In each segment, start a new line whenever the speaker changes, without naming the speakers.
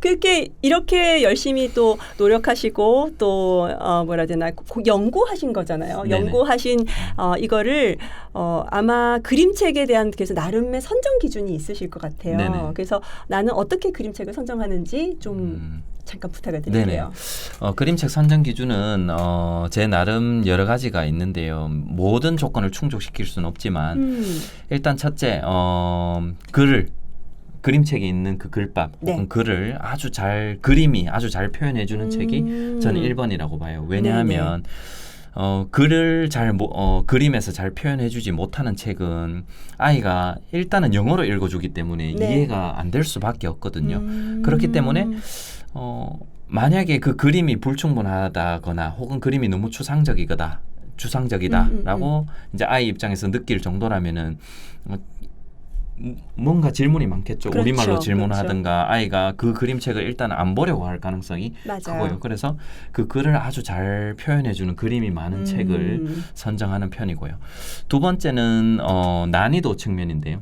그렇게 이렇게 열심히 또 노력하시고 또 뭐라 해야 되나 연구하신 거잖아요.
네네.
연구하신 이거를 아마 그림책에 대한 그래서 나름의 선정 기준이 있으실 것 같아요.
네네.
그래서 나는 어떻게 그림책을 선정하는지 좀 잠깐 부탁을 드릴게요.
그림책 선정 기준은 제 나름 여러 가지가 있는데요. 모든 조건을 충족시킬 수는 없지만 일단 첫째 그림책에 있는 그 글밥 혹은
네.
글을 아주 잘 그림이 아주 잘 표현해주는 책이 저는 1번이라고 봐요. 왜냐하면 글을 그림에서 잘 표현해주지 못하는 책은 아이가 일단은 영어로 읽어주기 때문에
네.
이해가 안 될 수밖에 없거든요. 그렇기 때문에 만약에 그 그림이 불충분하다거나 혹은 그림이 너무 주상적이다라고 이제 아이 입장에서 느낄 정도라면은 뭔가 질문이 많겠죠.
그렇죠.
우리말로 질문하든가 아이가 그 그림책을 일단 안 보려고 할 가능성이 크고요. 그래서 그 글을 아주 잘 표현해주는 그림이 많은 책을 선정하는 편이고요. 두 번째는 난이도 측면인데요.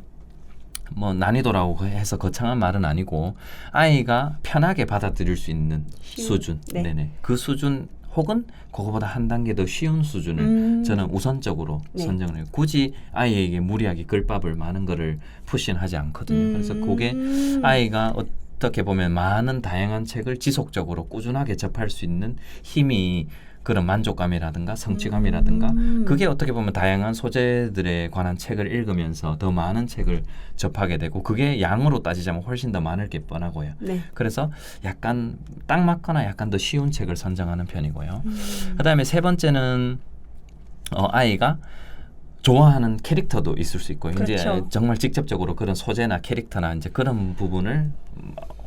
뭐 난이도라고 해서 거창한 말은 아니고 아이가 편하게 받아들일 수 있는 수준, 네네. 그 수준 혹은 그거보다 한 단계 더 쉬운 수준을 저는 우선적으로 선정을 해요. 굳이 아이에게 무리하게 글밥을 많은 거를 푸시하지 않거든요. 그래서 그게 아이가 어떻게 보면 많은 다양한 책을 지속적으로 꾸준하게 접할 수 있는 힘이 그런 만족감이라든가 성취감이라든가 그게 어떻게 보면 다양한 소재들에 관한 책을 읽으면서 더 많은 책을 접하게 되고 그게 양으로 따지자면 훨씬 더 많을 게 뻔하고요. 그래서 약간 딱 맞거나 약간 더 쉬운 책을 선정하는 편이고요. 그다음에 세 번째는 아이가 좋아하는 캐릭터도 있을 수 있고요.
그렇죠.
이제 정말 직접적으로 그런 소재나 캐릭터나 이제 그런 부분을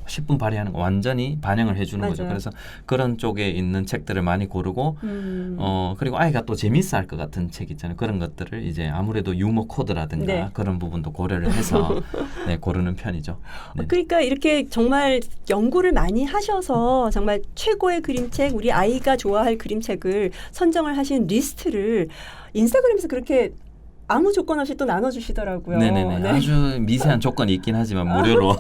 10분 발휘하는 거 완전히 반영을 해주는 거죠. 그래서 그런 쪽에 있는 책들을 많이 고르고 그리고 아이가 또 재밌어 할 것 같은 책 있잖아요. 그런 것들을 이제 아무래도 유머 코드라든가 그런 부분도 고려를 해서 고르는 편이죠.
그러니까 이렇게 정말 연구를 많이 하셔서 정말 최고의 그림책, 우리 아이가 좋아할 그림책을 선정을 하신 리스트를 인스타그램에서 그렇게 아무 조건 없이 또 나눠주시더라고요.
네네네. 아주 미세한 조건이 있긴 하지만 무료로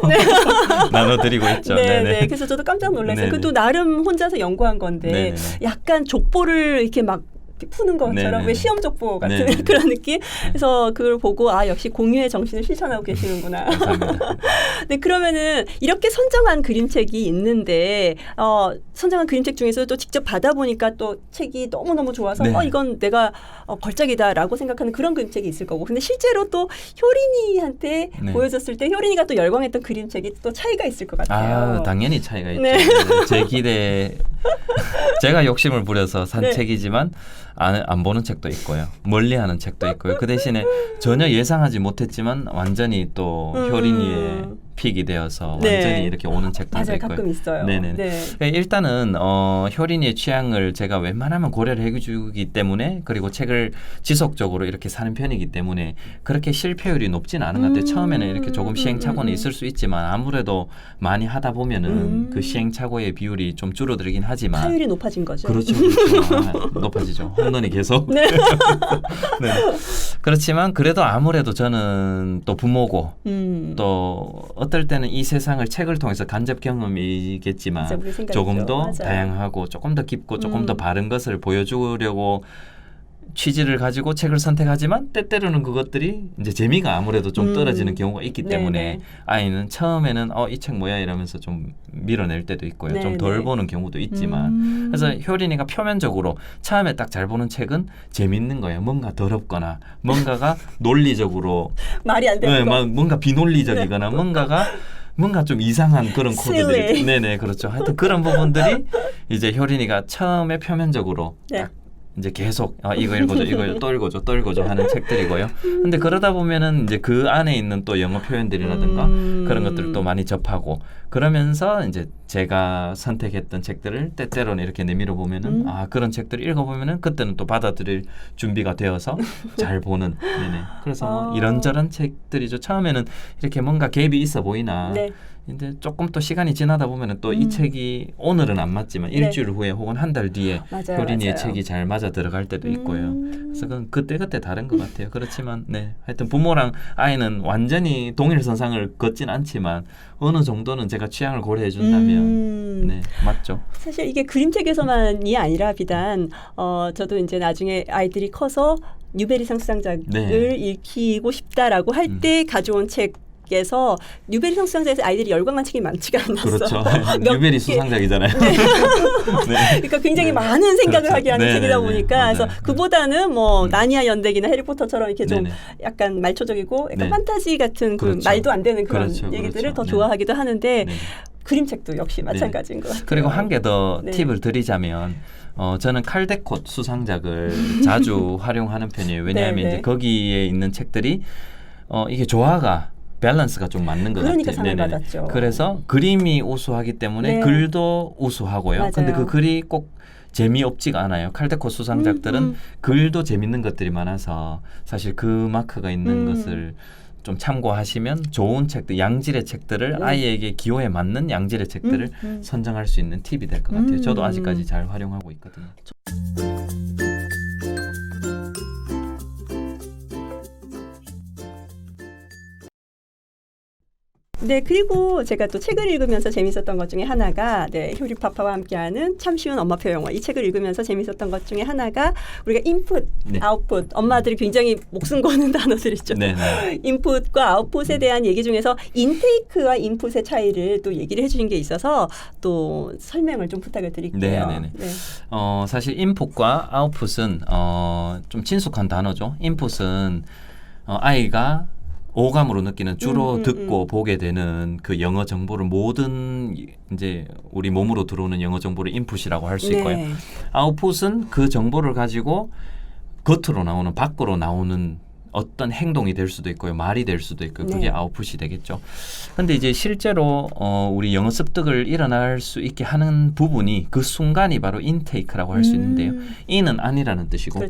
나눠드리고 있죠.
네네. 그래서 저도 깜짝 놀랐어요. 그것도 나름 혼자서 연구한 건데
네네네.
약간 족보를 이렇게 막 푸는 것처럼
네네네.
왜 시험 족보 같은
네네네.
그런 느낌? 그래서 그걸 보고 역시 공유의 정신을 실천하고 계시는구나.
감사합니다.
네, 그러면은 이렇게 선정한 그림책이 있는데 선정한 그림책 중에서 또 직접 받아보니까 또 책이 너무너무 좋아서 이건 내가 걸작이다라고 생각하는 그런 그림책이 있을 거고 근데 실제로 또 효린이한테 보여줬을 때 효린이가 또 열광했던 그림책이 또 차이가 있을 것 같아요.
당연히 차이가 있죠. 제 기대에 제가 욕심을 부려서 산 책이지만 안 보는 책도 있고요. 멀리하는 책도 있고요. 그 대신에 전혀 예상하지 못했지만 완전히 또 효린이의 픽이 되어서 완전히 이렇게 오는 책도 있고요.
가끔 있어요.
일단은 효린이의 취향을 제가 웬만하면 고려를 해주기 때문에 그리고 책을 지속적으로 이렇게 사는 편이기 때문에 그렇게 실패율이 높지는 않은 것 같아요. 처음에는 이렇게 조금 시행착오는 있을 수 있지만 아무래도 많이 하다 보면은 그 시행착오의 비율이 좀 줄어들긴 하지만
타율이 높아진 거죠.
그렇죠. 높아지죠. 홈런이 계속. 그렇지만 그래도 아무래도 저는 또 부모고 또 어떨 때는 이 세상을 책을 통해서 간접 경험이겠지만 조금 더 다양하고 조금 더 깊고 조금 더 바른 것을 보여주려고 취지를 가지고 책을 선택하지만 때때로는 그것들이 이제 재미가 아무래도 좀 떨어지는 경우가 있기 때문에 아이는 처음에는 이 책 뭐야 이러면서 좀 밀어낼 때도 있고요. 좀 덜 보는 경우도 있지만 그래서 효린이가 표면적으로 처음에 딱 잘 보는 책은 재밌는 거예요. 뭔가 더럽거나 뭔가가 논리적으로
말이 안 되는 거.
뭔가 비논리적이거나 뭔가 좀 이상한 그런 코드들이 그렇죠. 하여튼 그런 부분들이 이제 효린이가 처음에 표면적으로 딱 이제 계속 이거 읽어줘, 이거 또 읽어줘 하는 책들이고요. 근데 그러다 보면은 이제 그 안에 있는 또 영어 표현들이라든가 그런 것들을 또 많이 접하고 그러면서 이제 제가 선택했던 책들을 때때로는 이렇게 내밀어 보면은 그런 책들을 읽어보면은 그때는 또 받아들일 준비가 되어서 잘 보는. 네네. 그래서 뭐 이런저런 책들이죠. 처음에는 이렇게 뭔가 갭이 있어 보이나.
네.
근데 조금 또 시간이 지나다 보면은 또 이 책이 오늘은 안 맞지만 일주일 후에 혹은 한 달 뒤에 효린이의 책이 잘 맞아 들어갈 때도 있고요. 그래서 그건 그때 다른 것 같아요. 그렇지만 네, 하여튼 부모랑 아이는 완전히 동일선상을 걷진 않지만 어느 정도는 제가 취향을 고려해 준다면 네, 맞죠.
사실 이게 그림책에서만이 아니라 비단 저도 이제 나중에 아이들이 커서 뉴베리상 수상작을 읽히고 싶다라고 할 때 가져온 책에서 뉴베리상 수상작에서 아이들이 열광한 책이 많지가 않았어.
그렇죠. 뉴베리 수상작이잖아요.
네. 그러니까 굉장히 많은 생각을 하게 하는 책이다 보니까
맞아요.
그래서 그보다는 뭐 나니아 연대기나 해리포터처럼 이렇게 좀 약간 말초적이고 약간 판타지 같은 그 말도 안 되는 그런 얘기들을 더 좋아하기도 하는데 그림책도 역시 마찬가지인 것 같아요.
그리고 한 개 더 팁을 드리자면 저는 칼데콧 수상작을 자주 활용하는 편이에요. 왜냐하면 이제 거기에 있는 책들이 이게 조화가 밸런스가 좀 맞는 것
그러니까
같아요.
상을 받았죠.
그래서 그림이 우수하기 때문에 글도 우수하고요. 근데 그 글이 꼭 재미없지가 않아요. 칼데콧 수상작들은 글도 재밌는 것들이 많아서 사실 그 마크가 있는 것을 좀 참고하시면 좋은 책들, 양질의 책들을 아이에게 기호에 맞는 양질의 책들을 선정할 수 있는 팁이 될 것 같아요. 저도 아직까지 잘 활용하고 있거든요.
네, 그리고 제가 또 책을 읽으면서 재밌었던 것 중에 하나가 효리파파와 함께하는 참 쉬운 엄마표 영어. 이 책을 읽으면서 재밌었던 것 중에 하나가 우리가 인풋, 아웃풋. 엄마들이 굉장히 목숨 거는 단어들이죠. 인풋과 아웃풋에 대한 얘기 중에서 인테이크와 인풋의 차이를 또 얘기를 해주신 게 있어서 또 설명을 좀 부탁을 드릴게요.
사실 인풋과 아웃풋은 좀 친숙한 단어죠. 인풋은 아이가 오감으로 느끼는 주로 듣고 보게 되는 그 영어 정보를 모든 이제 우리 몸으로 들어오는 영어 정보를 인풋이라고 할 수 있고요. 아웃풋은 그 정보를 가지고 겉으로 나오는 밖으로 나오는 어떤 행동이 될 수도 있고요. 말이 될 수도 있고요. 그게 아웃풋이 되겠죠. 근데 이제 실제로 우리 영어 습득을 일어날 수 있게 하는 부분이 그 순간이 바로 인테이크라고 할 수 있는데요. in은 아니라는 뜻이고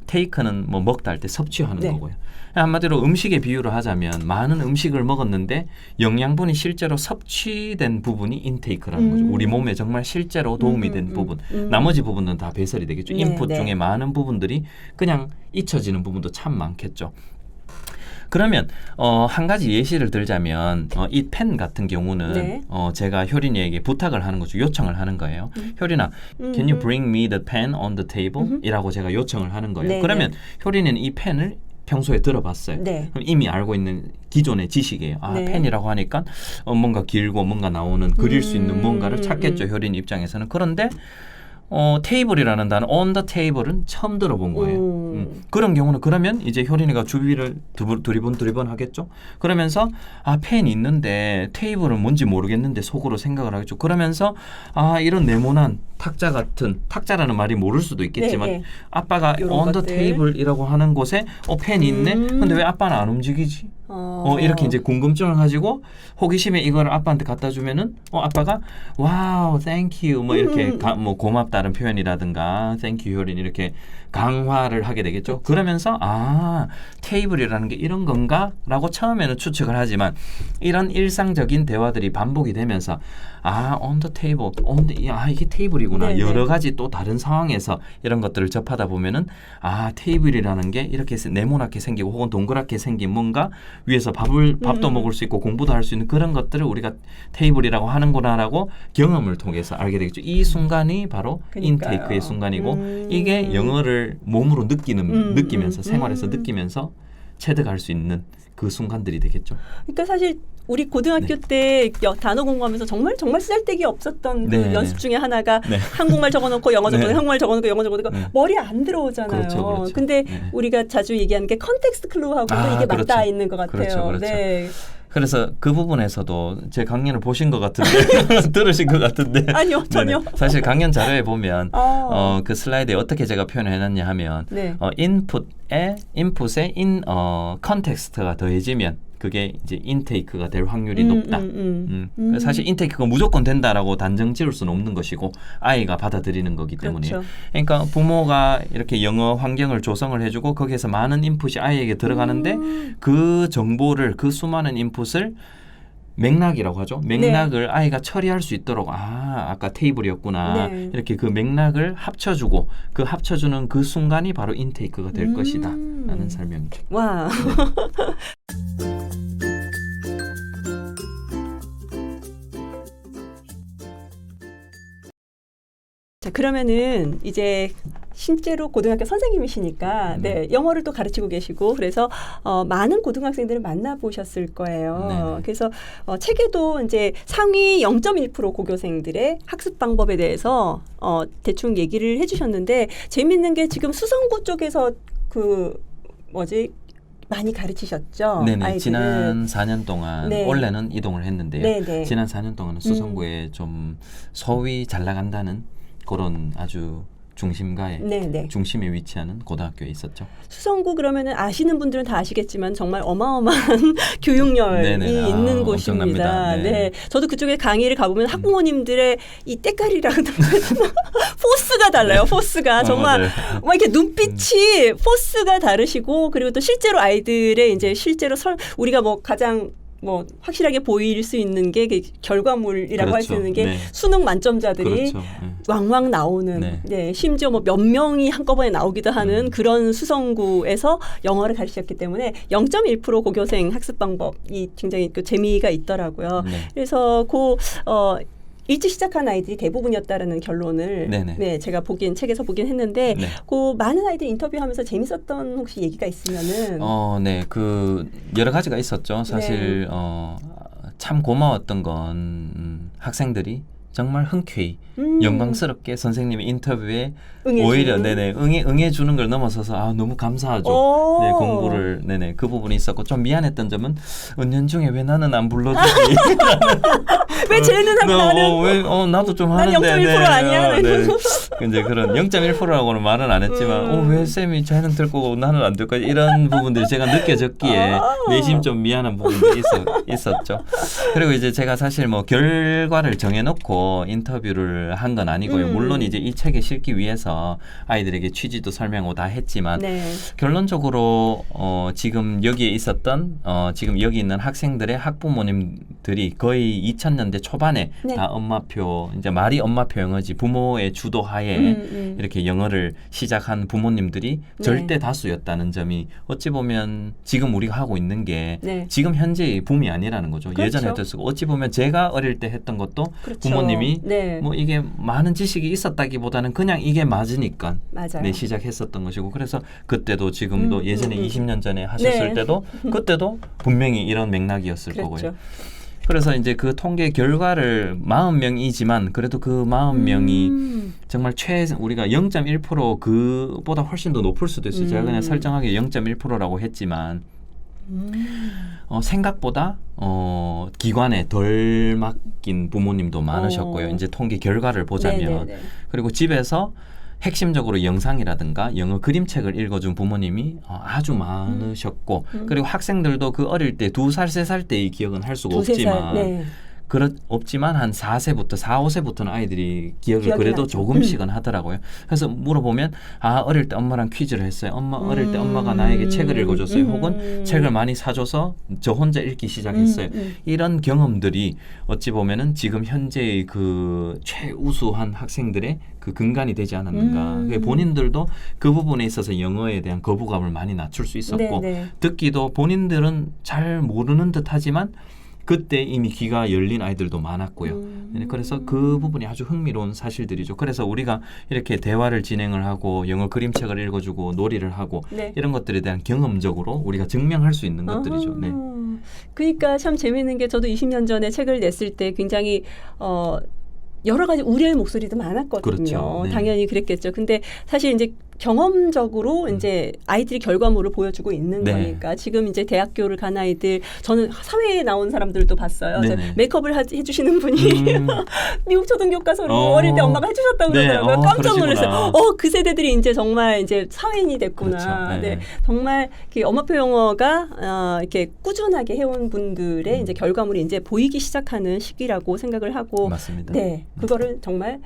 take는 뭐 먹다 할 때 섭취하는 거고요. 한마디로 음식의 비유를 하자면 많은 음식을 먹었는데 영양분이 실제로 섭취된 부분이 인테이크라는 거죠. 우리 몸에 정말 실제로 도움이 된 부분. 나머지 부분은 다 배설이 되겠죠. 인풋 중에 많은 부분들이 그냥 잊혀지는 부분도 참 많겠죠. 그러면 한 가지 예시를 들자면 이 펜 같은 경우는 제가 효린이에게 부탁을 하는 거죠. 요청을 하는 거예요. 효린아, can you bring me the pen on the table? 이라고 제가 요청을 하는 거예요. 그러면 효린이는 이 펜을 평소에 들어봤어요. 그럼 이미 알고 있는 기존의 지식이에요. 펜이라고 하니까 뭔가 길고 뭔가 나오는 그릴 수 있는 뭔가를 찾겠죠. 효린 입장에서는. 그런데 테이블이라는 단어, on the table은 처음 들어본 거예요. 그런 경우는 그러면 이제 효린이가 주위를 두리번 하겠죠. 그러면서 펜이 있는데 테이블은 뭔지 모르겠는데 속으로 생각을 하겠죠. 그러면서 이런 네모난 탁자 같은, 탁자라는 말이 모를 수도 있겠지만 아빠가 on the table이라고 하는 곳에 펜이 있네. 근데 왜 아빠는 안 움직이지? 이렇게 이제 궁금증을 가지고 호기심에 이걸 아빠한테 갖다 주면은 아빠가 와우, thank you 뭐 이렇게 뭐 고맙다는 표현이라든가 thank you 효린 이렇게 강화를 하게 되겠죠. 그러면서 테이블이라는 게 이런 건가라고 처음에는 추측을 하지만 이런 일상적인 대화들이 반복이 되면서 on the table, 이게 테이블이구나. 여러 가지 또 다른 상황에서 이런 것들을 접하다 보면은 테이블이라는 게 이렇게 네모나게 생기고 혹은 동그랗게 생긴 뭔가 위에서 밥도 먹을 수 있고 공부도 할 수 있는 그런 것들을 우리가 테이블이라고 하는구나라고 경험을 통해서 알게 되겠죠. 이 순간이 바로 인테이크의 순간이고 이게 영어를 몸으로 느끼면서 생활에서 느끼면서 체득할 수 있는 그 순간들이 되겠죠.
그러니까 사실 우리 고등학교 때 단어 공부하면서 정말 쓰잘데기 없었던 그 연습 중에 하나가 한국말 적어놓고 영어 적어놓고 한국말 적어놓고 영어 적어놓고 머리에 안 들어오잖아요.
그렇죠.
근데 우리가 자주 얘기하는 게 컨텍스트 클루하고도 이게 맞닿아 있는 것 같아요.
그래서 그 부분에서도 제 강연을 보신 것 같은데 들으신 것 같은데
아니요, 전혀.
사실 강연 자료에 보면 그 슬라이드에 어떻게 제가 표현해놨냐 하면 인풋에 컨텍스트가 더해지면 그게 이제 인테이크가 될 확률이 높다. 사실 인테이크가 무조건 된다라고 단정 지을 수는 없는 것이고 아이가 받아들이는 거기 때문에.
그렇죠.
그러니까 부모가 이렇게 영어 환경을 조성을 해주고 거기에서 많은 인풋이 아이에게 들어가는데 그 정보를 그 수많은 인풋을 맥락이라고 하죠. 맥락을 네. 아이가 처리할 수 있도록 아까 테이블이었구나. 네. 이렇게 그 맥락을 합쳐주고 그 합쳐주는 그 순간이 바로 인테이크가 될 것이다 라는 설명이죠.
와. 네. 자, 그러면은 이제 실제로 고등학교 선생님이시니까 네, 영어를 또 가르치고 계시고 그래서 많은 고등학생들을 만나보셨을 거예요.
네네.
그래서 책에도 이제 상위 0.1% 고교생들의 학습 방법에 대해서 대충 얘기를 해주셨는데 재밌는 게 지금 수성구 쪽에서 많이 가르치셨죠?
네네.
아이들을.
지난 4년 동안
네.
원래는 이동을 했는데요.
네네.
지난 4년 동안은 수성구에 좀 소위 잘 나간다는 그런 아주 중심가에
네네.
중심에 위치하는 고등학교에 있었죠.
수성구 그러면은 아시는 분들은 다 아시겠지만 정말 어마어마한 교육열이
네네.
있는 곳입니다.
네.
네, 저도 그쪽에 강의를 가보면 학부모님들의 이 때깔이라는 포스가 달라요. 포스가 정말 막 이렇게 눈빛이 포스가 다르시고 그리고 또 실제로 아이들의 이제 실제로 우리가 뭐 가장 확실하게 보일 수 있는 게 결과물이라고 할 수 있는 게
네.
수능 만점자들이
그렇죠. 네.
왕왕 나오는
네.
네, 심지어 몇 명이 한꺼번에 나오기도 하는 그런 수성구에서 영어를 가르치셨기 때문에 0.1% 고교생 학습 방법이 굉장히 재미가 있더라고요.
네.
그래서 일찍 시작한 아이들이 대부분이었다라는 결론을 네, 제가 책에서 보긴 했는데
네.
많은 아이들 인터뷰하면서 재밌었던 혹시 얘기가 있으면은
네, 여러 가지가 있었죠. 사실
네.
참 고마웠던 건 학생들이 정말 흔쾌히 영광스럽게 선생님의 인터뷰에 오히려 응해주는 걸 넘어서서 너무 감사하죠. 네, 공부를 그 부분이 있었고 좀 미안했던 점은 은연중에 왜 나는 안 불러주지?
왜 쟤는 하고 나는
나도 좀 하는데
난 0.1% 아니야.
이제 그런 0.1%라고는 말은 안 했지만 왜 쌤이 쟤는 들 거고 나는 안 들 거지 이런 부분들이 제가 느껴졌기에 내심 좀 미안한 부분들이 있었죠. 그리고 이제 제가 사실 결과를 정해놓고 인터뷰를 한 건 아니고요. 물론 이제 이 책에 실기 위해서 아이들에게 취지도 설명하고 다 했지만 결론적으로 지금 여기에 있었던 지금 여기 있는 학생들의 학부모님들이 거의 2000년대 초반에 다 엄마표 이제 말이 엄마표 영어지 부모의 주도하에 이렇게 영어를 시작한 부모님들이 절대 다수였다는 점이 어찌 보면 지금 우리가 하고 있는 게 지금 현재의 붐이 아니라는 거죠. 그렇죠. 예전에 했었고 어찌 보면 제가 어릴 때 했던 것도 그렇죠. 부모님이 이게 많은 지식이 있었다기보다는 그냥 이게 맞으니까 시작했었던 것이고 그래서 그때도 지금도 예전에 20년 전에 하셨을 때도 그때도 분명히 이런 맥락이었을 거고요. 그래서 이제 그 통계 결과를 40명이지만 그래도 그 40명이 정말 우리가 0.1% 그보다 훨씬 더 높을 수도 있어요. 제가 그냥 설정하게 0.1%라고 했지만 생각보다 기관에 덜 맡긴 부모님도 많으셨고요. 이제 통계 결과를 보자면 그리고 집에서 핵심적으로 영상이라든가 영어 그림책을 읽어준 부모님이 아주 많으셨고 그리고 학생들도 그 어릴 때 2살, 3살 때의 기억은 할 수가 없지만 없지만 한 4세부터 4, 5세부터는 아이들이 기억을 그래도 나죠. 조금씩은 하더라고요. 그래서 물어보면 어릴 때 엄마랑 퀴즈를 했어요. 어릴 때 엄마가 나에게 책을 읽어줬어요. 혹은 책을 많이 사줘서 저 혼자 읽기 시작했어요. 이런 경험들이 어찌 보면은 지금 현재의 그 최우수한 학생들의 그 근간이 되지 않았는가. 본인들도 그 부분에 있어서 영어에 대한 거부감을 많이 낮출 수 있었고 듣기도 본인들은 잘 모르는 듯 하지만 그때 이미 귀가 열린 아이들도 많았고요. 그래서 그 부분이 아주 흥미로운 사실들이죠. 그래서 우리가 이렇게 대화를 진행을 하고 영어 그림책을 읽어주고 놀이를 하고 이런 것들에 대한 경험적으로 우리가 증명할 수 있는 것들이죠. 네.
그러니까 참 재미있는 게 저도 20년 전에 책을 냈을 때 굉장히 여러 가지 우려의 목소리도 많았거든요.
그렇죠.
당연히 그랬겠죠. 근데 사실 이제 경험적으로 이제 아이들이 결과물을 보여주고 있는
네.
거니까 지금 이제 대학교를 간 아이들 저는 사회에 나온 사람들도 봤어요. 메이크업을 해주시는 분이 미국 초등교과서로 어릴 때 엄마가 해주셨다고 그러더라고요. 깜짝 놀랐어요. 그 세대들이 이제 정말 이제 사회인이 됐구나.
그렇죠. 네.
네. 정말 엄마표 영어가 이렇게 꾸준하게 해온 분들의 이제 결과물이 이제 보이기 시작하는 시기라고 생각을 하고,
맞습니다.
네, 그거를 정말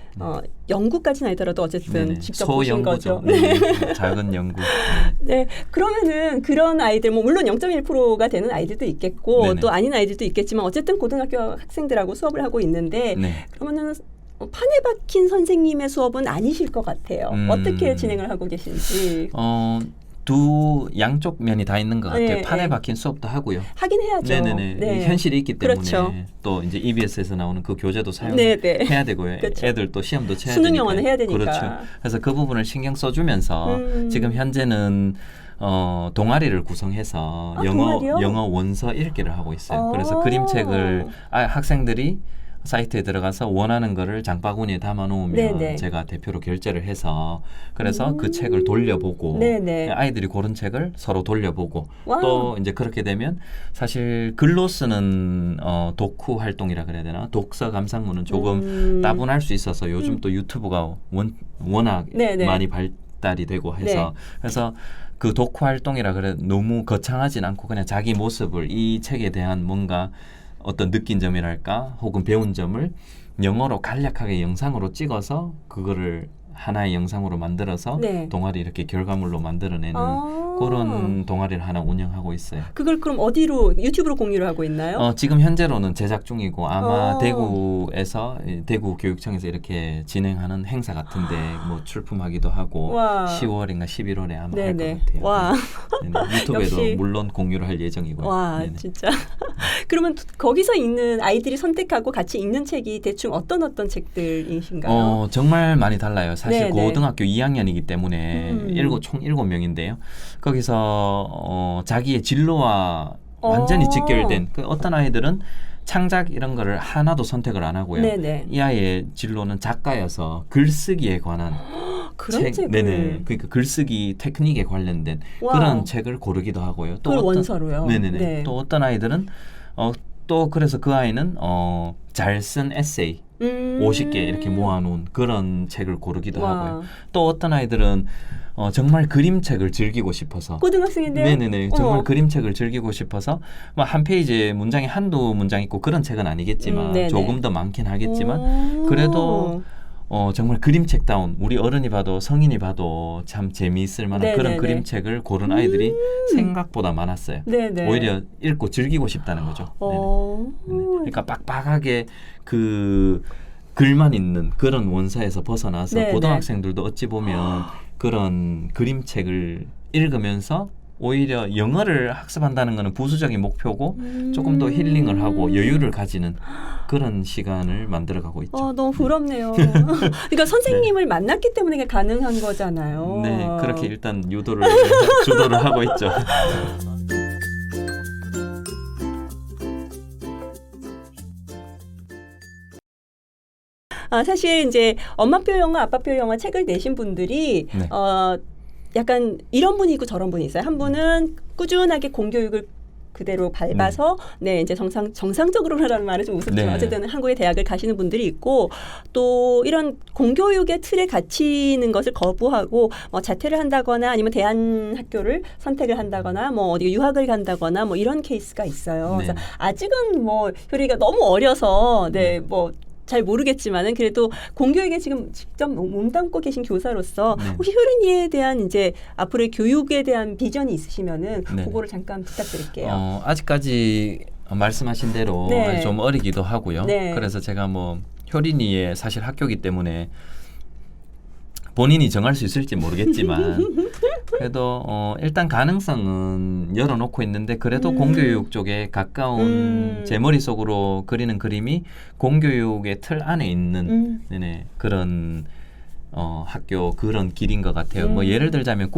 연구까지는 아니더라도 어쨌든 직접 보신 거죠.
작은 연구.
네, 그러면은 그런 아이들 뭐 물론 0.1%가 되는 아이들도 있겠고
네네.
또 아닌 아이들도 있겠지만 어쨌든 고등학교 학생들하고 수업을 하고 있는데 그러면은 판에 박힌 선생님의 수업은 아니실 것 같아요. 어떻게 진행을 하고 계신지.
두 양쪽 면이 다 있는 것 같아요. 판에 박힌 수업도 하고요.
하긴 해야죠.
네네네.
네.
현실이 있기 때문에
그렇죠.
또 이제 EBS에서 나오는 그 교재도 사용해야 되고요.
그렇죠.
애들 또 시험도 쳐야 되니까.
수능 영어는 해야 되니까.
그렇죠. 그래서 그 부분을 신경 써주면서 지금 현재는 동아리를 구성해서 영어 원서 읽기를 하고 있어요. 그래서 그림책을 학생들이 사이트에 들어가서 원하는 거를 장바구니에 담아놓으면 제가 대표로 결제를 해서 그래서 그 책을 돌려보고 아이들이 고른 책을 서로 돌려보고 또 이제 그렇게 되면 사실 글로 쓰는 독후 활동이라 그래야 되나 독서 감상문은 조금 따분할 수 있어서 요즘 또 유튜브가 워낙 많이 발달이 되고 해서 그래서 그 독후 활동이라 그래 너무 거창하진 않고 그냥 자기 모습을 이 책에 대한 뭔가 어떤 느낀 점이랄까 혹은 배운 점을 영어로 간략하게 영상으로 찍어서 그거를 하나의 영상으로 만들어서 동아리 이렇게 결과물로 만들어내는 그런 동아리를 하나 운영하고 있어요.
그걸 그럼 어디로 유튜브로 공유를 하고 있나요?
지금 현재로는 제작 중이고 아마 대구에서 대구 교육청에서 이렇게 진행하는 행사 같은데 뭐 출품하기도 하고 10월인가 11월에 아마 할 것 같아요.
와.
유튜브에도
역시.
물론 공유를 할 예정이고요.
와 진짜. 그러면 거기서 읽는 아이들이 선택하고 같이 읽는 책이 대충 어떤 책들이신가요?
정말 많이 달라요. 사실 고등학교 2학년이기 때문에 총 7명인데요. 거기서 자기의 진로와 완전히 직결된 어떤 아이들은 창작 이런 거를 하나도 선택을 안 하고요. 이 아이의 진로는 작가여서 글쓰기에 관한
그런 책을
그러니까 글쓰기 테크닉에 관련된 그런 책을 고르기도 하고요.
또 원서로요.
또 어떤 아이들은 또 그래서 그 아이는 잘 쓴 에세이 50개 이렇게 모아놓은 그런 책을 고르기도 하고요. 또 어떤 아이들은 정말 그림책을 즐기고 싶어서
고등학생인데요?
정말 그림책을 즐기고 싶어서 한 페이지에 문장이 한두 문장 있고 그런 책은 아니겠지만 조금 더 많긴 하겠지만 그래도 정말 그림책다운 우리 어른이 봐도 성인이 봐도 참 재미있을 만한 그런 그림책을 고른 아이들이 생각보다 많았어요. 오히려 읽고 즐기고 싶다는 거죠. 그러니까 빡빡하게 그 글만 있는 그런 원서에서 벗어나서 고등학생들도 어찌 보면 그런 그림책을 읽으면서 오히려 영어를 학습한다는 것은 부수적인 목표고 조금 더 힐링을 하고 여유를 가지는 그런 시간을 만들어가고 있죠.
너무 부럽네요. 그러니까 선생님을 만났기 때문에 가능한 거잖아요.
네, 그렇게 일단 주도를 하고 있죠.
사실 이제 엄마표 영어, 아빠표 영어 책을 내신 분들이 약간 이런 분이 있고 저런 분이 있어요. 한 분은 꾸준하게 공교육을 그대로 밟아서 이제 정상적으로라는 말은 좀 우습지만 어쨌든 한국의 대학을 가시는 분들이 있고 또 이런 공교육의 틀에 갇히는 것을 거부하고 자퇴를 한다거나 아니면 대안학교를 선택을 한다거나 어디 유학을 간다거나 이런 케이스가 있어요. 그래서 아직은 효리가 너무 어려서 잘 모르겠지만은 그래도 공교육에 지금 직접 몸담고 계신 교사로서 혹시 효린이에 대한 이제 앞으로의 교육에 대한 비전이 있으시면은 그거를 잠깐 부탁드릴게요.
아직까지 말씀하신 대로 좀 어리기도 하고요. 그래서 제가 효린이의 사실 학교이기 때문에 본인이 정할 수 있을지 모르겠지만 그래도 일단 가능성은 열어놓고 있는데 그래도 공교육 쪽에 가까운 제 머릿속으로 그리는 그림이 공교육의 틀 안에 있는 그런 학교 그런 길인 것 같아요. 뭐 예를 들자면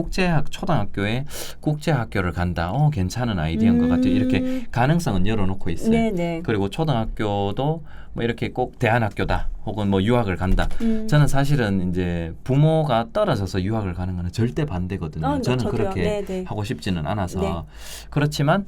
초등학교에 국제학교를 간다. 괜찮은 아이디어인 것 같아요. 이렇게 가능성은 열어놓고 있어요.
네네.
그리고 초등학교도 뭐 이렇게 꼭 대안학교다 혹은 뭐 유학을 간다. 저는 사실은 이제 부모가 떨어져서 유학을 가는 거는 절대 반대거든요. 저는
저도요.
그렇게
네네.
하고 싶지는 않아서.
네.
그렇지만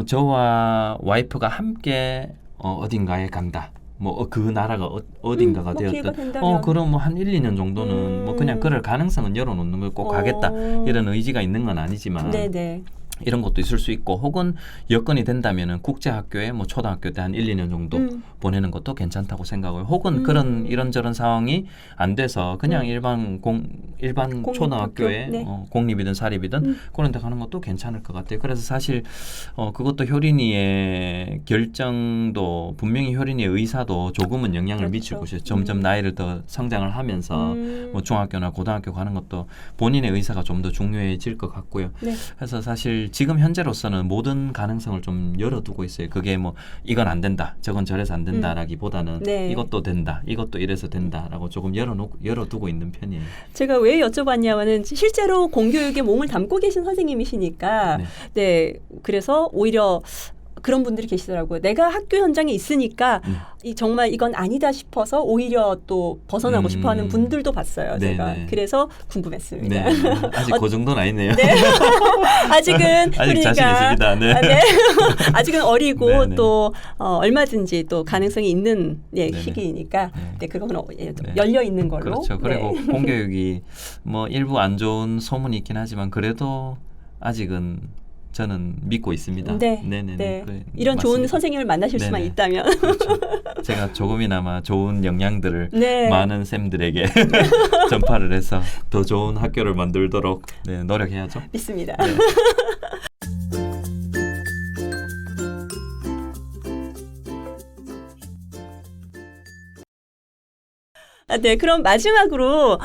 저와 와이프가 함께 어딘가에 간다. 뭐 그 나라가 어딘가가
뭐
되었든
된다면.
그럼 뭐 한 1, 2년 정도는 뭐 그냥 그럴 가능성은 열어놓는 걸 꼭 가겠다 이런 의지가 있는 건 아니지만
네네.
이런 것도 있을 수 있고 혹은 여건이 된다면은 국제학교에 뭐 초등학교 때 한 1, 2년 정도 보내는 것도 괜찮다고 생각해요. 혹은 그런 이런저런 상황이 안 돼서 그냥 일반 초등학교에
네.
공립이든 사립이든 그런 데 가는 것도 괜찮을 것 같아요. 그래서 사실 그것도 효린이의 결정도 분명히 효린이의 의사도 조금은 영향을
그렇죠.
미칠 것이에요. 점점 나이를 더 성장을 하면서 뭐 중학교나 고등학교 가는 것도 본인의 의사가 좀 더 중요해질 것 같고요.
네.
그래서 사실 지금 현재로서는 모든 가능성을 좀 열어두고 있어요. 그게 뭐 이건 안 된다, 저건 저래서 안 된다라기보다는
네.
이것도 된다, 이것도 이래서 된다라고 조금 열어두고 있는 편이에요.
제가 왜 여쭤봤냐면은 실제로 공교육에 몸을 담고 계신 선생님이시니까 네, 그래서 오히려 그런 분들이 계시더라고요. 내가 학교 현장에 있으니까 정말 이건 아니다 싶어서 오히려 또 벗어나고 싶어하는 분들도 봤어요. 제가.
네네.
그래서 궁금했습니다.
네, 아직 그 정도는 아니네요.
네. 아직은
아직 자신 있습니다. 네.
네. 아직은 어리고
네네.
또 얼마든지 또 가능성이 있는
네네.
시기이니까
네.
그거는 열려 있는 걸로.
그렇죠. 그리고 공교육이 뭐 일부 안 좋은 소문이 있긴 하지만 그래도 아직은 저는 믿고 있습니다.
네.
네네네.
네.
그래,
이런 좋은
맞습니다.
선생님을 만나실 수만
네네.
있다면.
그렇죠. 제가 조금이나마 좋은 영향들을
네.
많은 쌤들에게 전파를 해서 더 좋은 학교를 만들도록 노력해야죠.
믿습니다.
네.
네, 그럼 마지막으로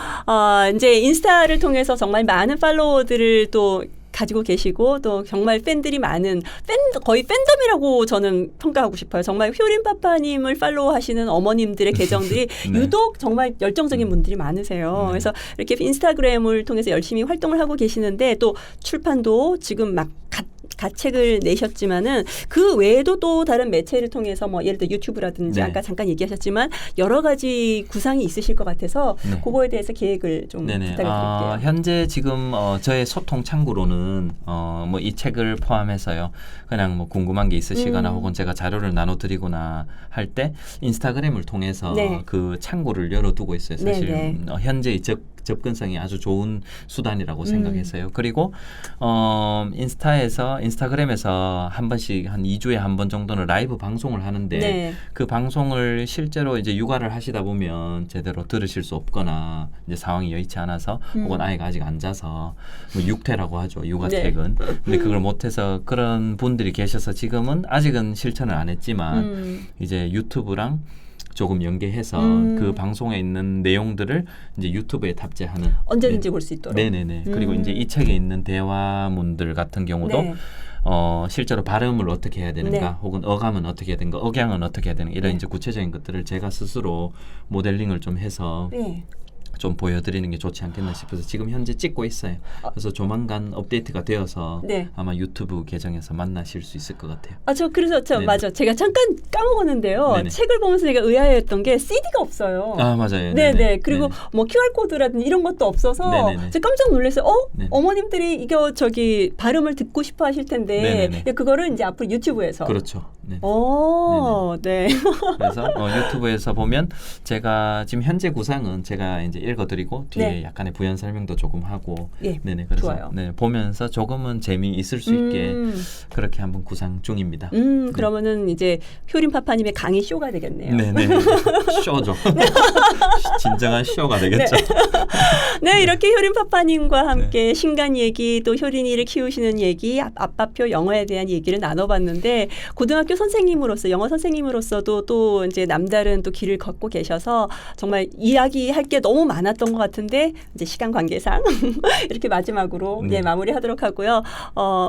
이제 인스타를 통해서 정말 많은 팔로워들을 또 가지고 계시고 또 정말 팬들이 많은 거의 팬덤이라고 저는 평가하고 싶어요. 정말 효린파파님을 팔로우하시는 어머님들의 계정들이
네.
유독 정말 열정적인 분들이 많으세요.
네.
그래서 이렇게 인스타그램을 통해서 열심히 활동을 하고 계시는데 또 출판도 지금 막 가책을 내셨지만은 그 외에도 또 다른 매체를 통해서 뭐 예를 들어 유튜브라든지
네.
아까 잠깐 얘기하셨지만 여러 가지 구상이 있으실 것 같아서
네.
그거에 대해서 계획을 좀
네네.
부탁드릴게요.
현재 지금 저의 소통 창구로는 뭐 이 책을 포함해서요. 그냥 뭐 궁금한 게 있으시거나 혹은 제가 자료를 나눠드리거나 할 때 인스타그램을 통해서
네.
그 창구를 열어두고 있어요. 사실
네네.
현재의 접근성이 아주 좋은 수단이라고 생각했어요. 그리고 인스타그램에서 한 번씩 한 2주에 한 번 정도는 라이브 방송을 하는데
네.
그 방송을 실제로 이제 육아를 하시다 보면 제대로 들으실 수 없거나 이제 상황이 여의치 않아서 혹은 아이가 아직 안 자서 뭐 육퇴라고 하죠. 육아퇴근. 근데 그걸 못해서 그런 분들이 계셔서 지금은 아직은 실천을 안 했지만 이제 유튜브랑 조금 연계해서 그 방송에 있는 내용들을 이제 유튜브에 탑재하는
언제든지 볼 수 있도록.
네네네. 그리고 이제 이 책에 있는 대화문들 같은 경우도
네.
실제로 발음을 어떻게 해야 되는가,
네.
혹은 어감은 어떻게 해야 되는가, 억양은 어떻게 해야 되는가 이런
네.
이제 구체적인 것들을 제가 스스로 모델링을 좀 해서
네.
좀 보여드리는 게 좋지 않겠나 싶어서 지금 현재 찍고 있어요. 그래서 조만간 업데이트가 되어서
네.
아마 유튜브 계정에서 만나실 수 있을 것 같아요.
그래서
네네.
맞아. 제가 잠깐 까먹었는데요.
네네.
책을 보면서 제가 의아했던 게 CD가 없어요.
맞아요.
네네. 그리고
네네.
뭐 QR코드라든지 이런 것도 없어서
네네네.
제가 깜짝 놀랐어요.
네네.
어머님들이 이거 발음을 듣고 싶어 하실 텐데
네네네.
그거를 이제 앞으로 유튜브에서.
그렇죠. 네.
네.
그래서 유튜브에서 보면 제가 지금 현재 구상은 제가 이제 읽어드리고 뒤에
네.
약간의 부연 설명도 조금 하고
예.
네네. 그래서
좋아요.
네, 보면서 조금은 재미 있을 수 있게 그렇게 한번 구상 중입니다.
그러면은 이제 효린파파님의 강의 쇼가 되겠네요.
네네. 쇼죠. 진정한 쇼가 되겠죠.
네, 이렇게 효린파파님과 함께 신간 얘기 또 효린이를 키우시는 얘기, 아빠표 영어에 대한 얘기를 나눠봤는데 고등학교 선생님으로서 영어 선생님으로서도 또 이제 남다른 또 길을 걷고 계셔서 정말 이야기할 게 너무 많았던 것 같은데 이제 시간 관계상 이렇게 마지막으로
네.
마무리하도록 하고요.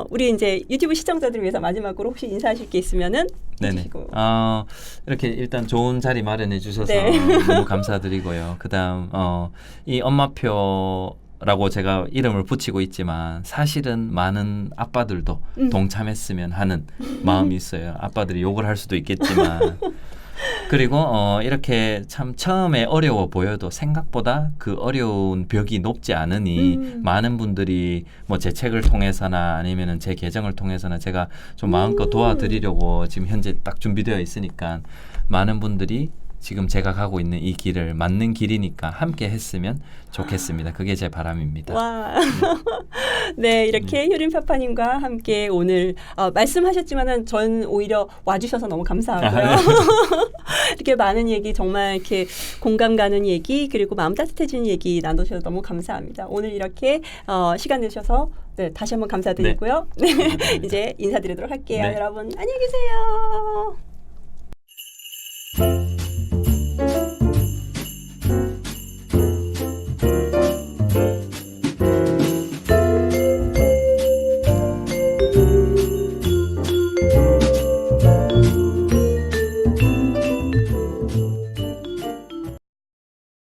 우리 이제 유튜브 시청자들을 위해서 마지막으로 혹시 인사하실 게 있으면은 해주시고.
이렇게 일단 좋은 자리 마련해 주셔서
네.
너무 감사드리고요. 그다음 이 엄마표라고 제가 이름을 붙이고 있지만 사실은 많은 아빠들도 동참했으면 하는 마음이 있어요. 아빠들이 욕을 할 수도 있겠지만 그리고 이렇게 참 처음에 어려워 보여도 생각보다 그 어려운 벽이 높지 않으니 많은 분들이 뭐 제 책을 통해서나 아니면은 제 계정을 통해서나 제가 좀 마음껏 도와드리려고 지금 현재 딱 준비되어 있으니까 많은 분들이 지금 제가 가고 있는 이 길을 맞는 길이니까 함께 했으면 좋겠습니다. 그게 제 바람입니다.
와, 네 이렇게 효린파파님과 함께 오늘 말씀하셨지만은 전 오히려 와주셔서 너무 감사하고요. 이렇게 많은 얘기 정말 이렇게 공감 가는 얘기 그리고 마음 따뜻해지는 얘기 나누셔서 너무 감사합니다. 오늘 이렇게 시간 내주셔서 네, 다시 한번 감사드리고요. 네, 이제 인사드리도록 할게요.
네.
여러분 안녕히 계세요.